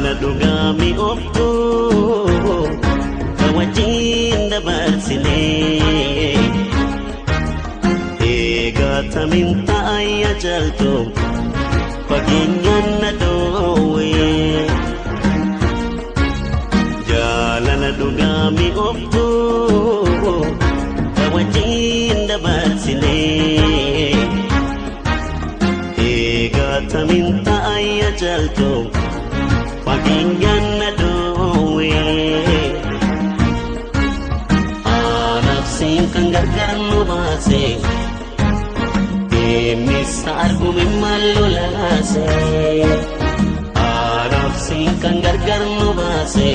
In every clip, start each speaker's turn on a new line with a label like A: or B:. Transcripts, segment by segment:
A: Jaalala dhugaa mi'ooftu kan wajjin dabarsinee eegaa tamiin taa'aa jaaltu fageenyaan na dhoowwee. Jaalala dhugaa mi'ooftu kan wajjin dabarsinee eegaa tamiin taa'aa jaaltu fageenyaan na dhoowwee. Anabsiin kan gargar nu baase deemisa argumin malolaase. Anabsiin kan gargar nu baase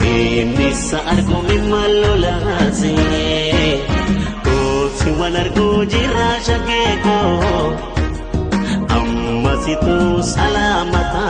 A: deemisa argumin malolaase. Kosi wal arguu jirra shakeekoo ammasitu salaamata.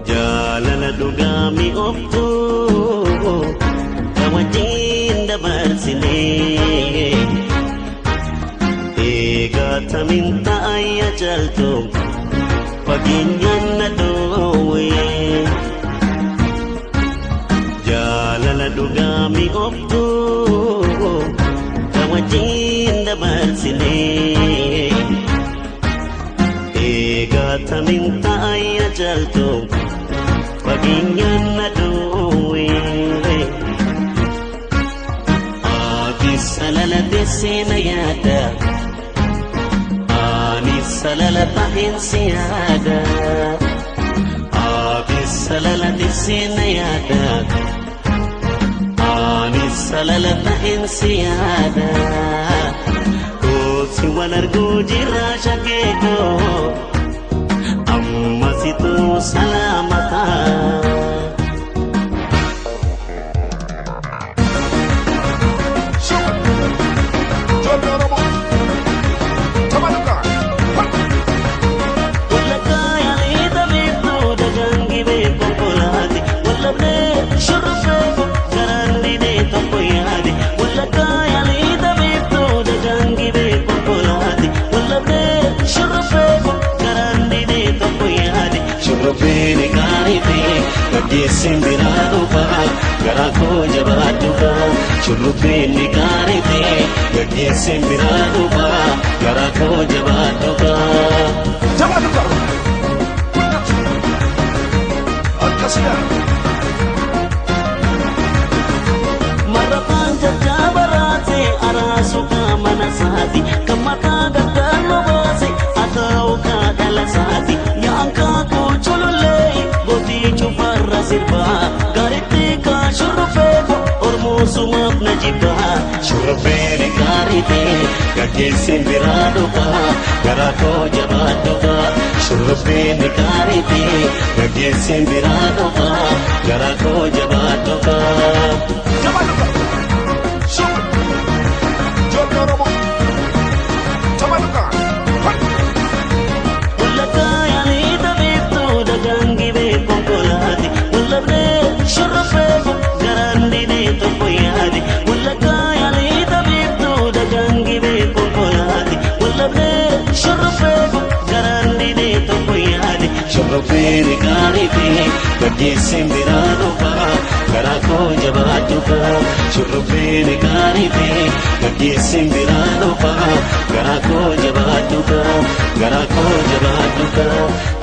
A: Jaalala dhugaa mi'ooftu kan wajjin dabarsinee eegaa tamiin taa'aa jaaltu fageenyaan na dhoowwee. Jaalala dhugaa mi'ooftu kan wajjin dabarsinee eegaa tamiin taa'aa jaaltu fageenyaan na dhoowwee. Ati salala teessee na yaada ani salala ta'een si yaada. Ati salala teessee na yaada ani salala ta'een si yaada. Kosi wal arguu jirra shakeekoo ammasitu salaamata. Shurrubbeen gaariitee gaggeessin biraa dhufaa garaa koo jabaadhuufaa. Shurrubbeen gaariitee gaggeessin biraa dhufaa garaa koo jabaadhuufaa.
B: Jabaadhuufaa akkasuma
A: marrafaan jajjabaraatee araasu qaamana saati kan mataa gaddaannu baase akaa'u kaadhala saati yaankaa kuchululee gootii cufarra sirbaa gaariitti kaa shurrufeeko ormoosumaaf na jibbaa. Shurrubbeen gaariitee gaggeessin biraa dhufaa garaa koo jabaadhuufaa. Shurrubbeen gaariitee gaggeessin biraa dhufaa garaa koo jabaadhuufaa. Shurrubbeen gaariitee gaggeessin biraa dhufaa garaa koo jabaadhuufaa. Shurrubbeen gaariitee gaggeessin biraa dhufaa garaa koo jabaadhuufaa garaa koo jabaadhuufaa.